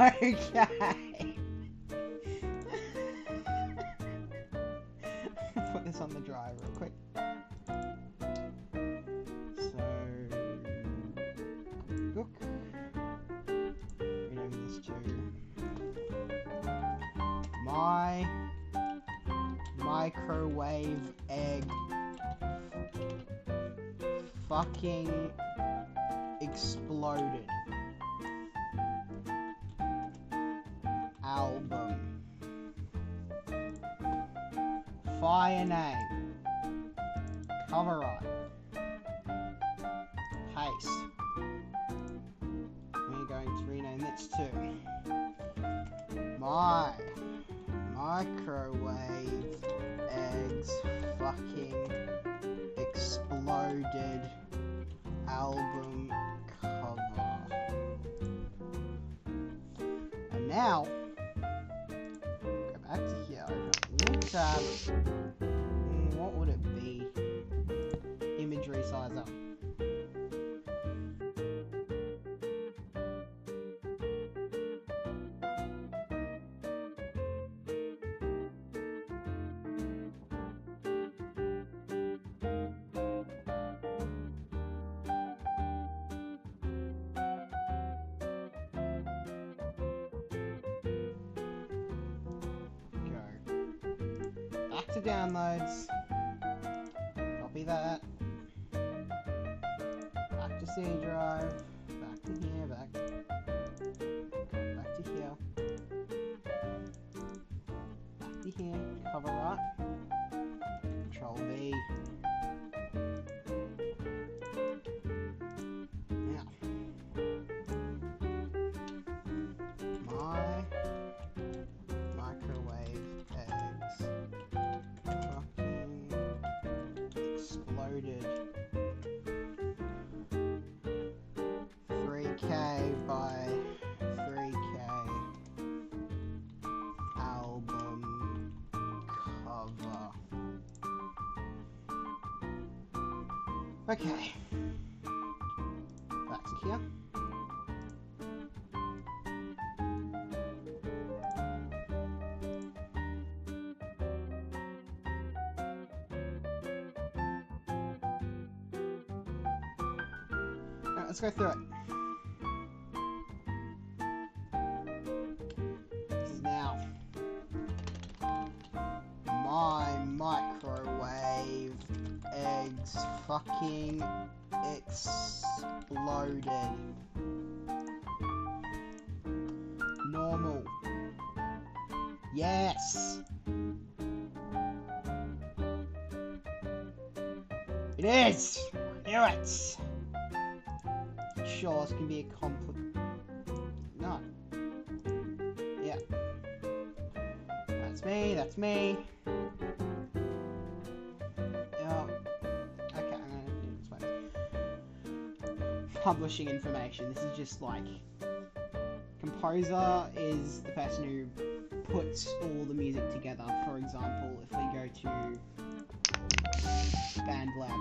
Okay. Put this on the drive real quick. So, look. Rename this to my microwave egg fucking exploded album. Fire name. Cover art. Paste. We're going to rename this to my microwave eggs fucking exploded album cover. And now, go back to here, open up a new tab. What would it be? Imagery size up. Back to downloads. Copy that. Back to C drive. Back to here. Back to here. Back to here. Cover art. Control V. Now, my microwave eggs fucking exploded 3K by 3K album cover. Okay, back to here. Alright, let's go through it. This is now my microwave eggs fucking exploded. Normal. Yes. It is. Knew it. Sure, this can be a complex. No. Yeah. That's me. That's me. Yeah. Okay, I'm gonna do this way. Publishing information. This is just like composer is the person who puts all the music together. For example, if we go to BandLab.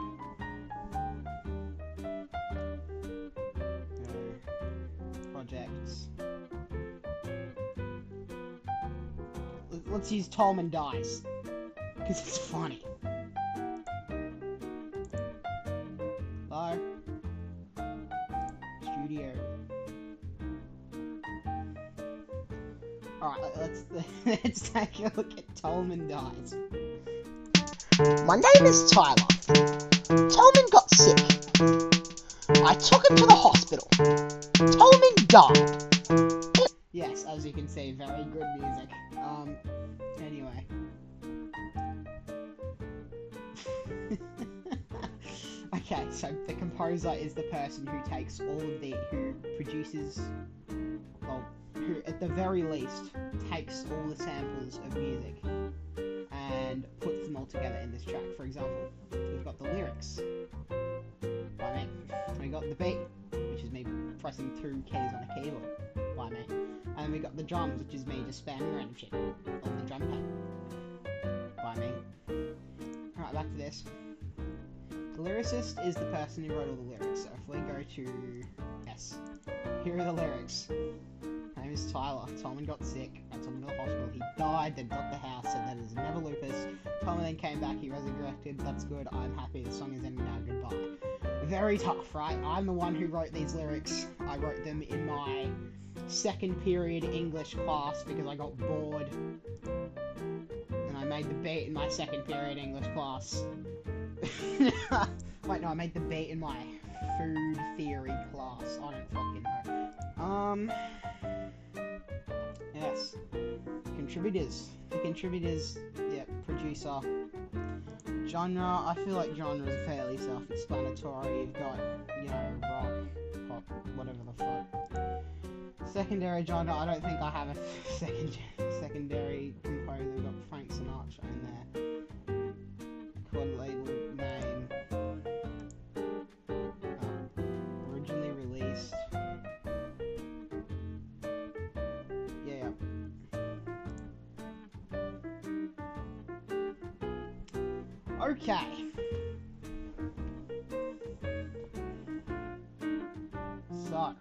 Projects. Let's use Tolman Dice because it's funny. Hello? Studio. Alright, let's take a look at Tolman Dice. My name is Tyler. Tolman got sick. I took him to the hospital. Tolman died. Yes, as you can see, very good music. Anyway. Okay, so the composer is the person who takes all of who produces, well, who at the very least takes all the samples of music and puts them all together in this track. For example, we've got the lyrics by me. We got the beat, which is me pressing 2 keys on a keyboard by me. And then we got the drums, which is me just spamming random shit on the drum pad by me. Alright, back to this. The lyricist is the person who wrote all the lyrics. So if we go to yes, here are the lyrics. His name is Tyler. Tolman got sick. I took him to the hospital. He died. Then got the house. Said that it was never lupus. Tolman then came back. He resurrected. That's good. I'm happy. The song is ending now. Goodbye. Very tough, right? I'm the one who wrote these lyrics. I wrote them in my second period English class because I got bored. And I made the beat in my second period English class. Wait, no, I made the beat in my food theory class. I don't fucking know. Yes. Contributors. The contributors, yeah, producer. Genre, I feel like genre is fairly self-explanatory. You've got, you know, rock, pop, whatever the fuck. Secondary genre, I don't think I have a secondary composer. We've got Frank Sinatra in there. Record label name. Originally released. Yeah. Okay. So.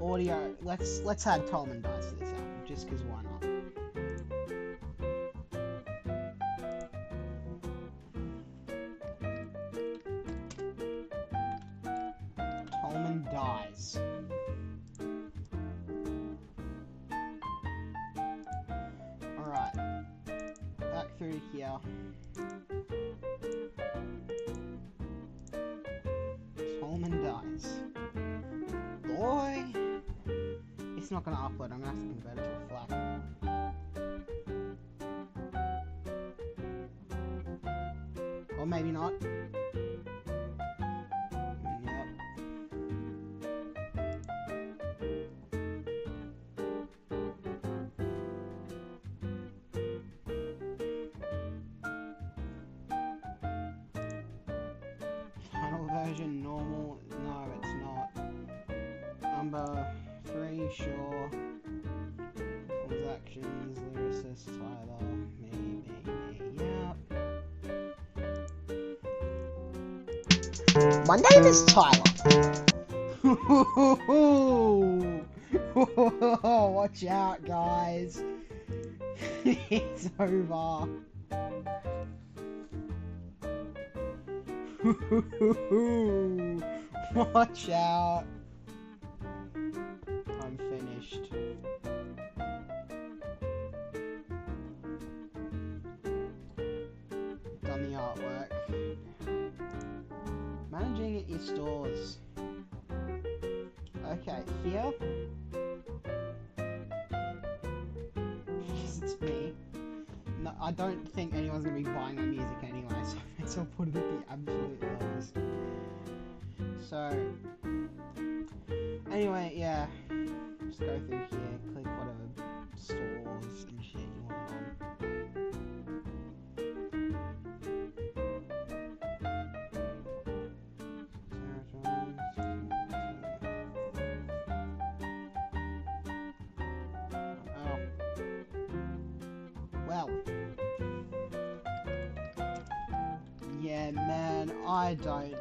Audio. Let's add Tolman Dice to this album, just because why not? Tolman Dies. Alright. Back through here. Tolman Dies. Boy! It's not gonna upload, I'm gonna have to convert it to a FLAC. Or maybe not. Yep. Final version, normal, no it's not. Number 3, sure. Transactions, lyricist, Tyler, me, yep. My name is Tyler. Watch out, guys. It's over. Watch out. I'm finished. Done the artwork. Managing at your stores. Okay, here. Because it's me. No, I don't think anyone's going to be buying my music anyway, so I guess I'll put it at the absolute lowest. So, anyway, yeah. Just go through here, click whatever stores and shit you want on. Well, yeah, man, I don't.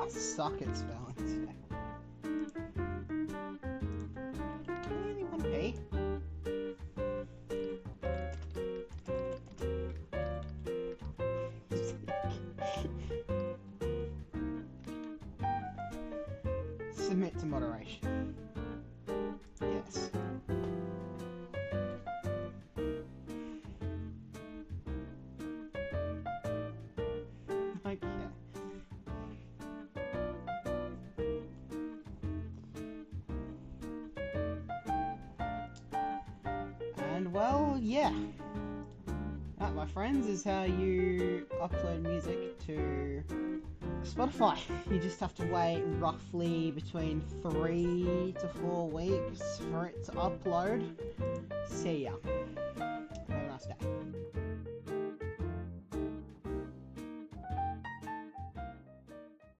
I suck at spelling today. Really want to pay? Submit to moderation. Yes. well, yeah. That, my friends, is how you upload music to Spotify. You just have to wait roughly between 3 to 4 weeks for it to upload. See ya. Have a nice day.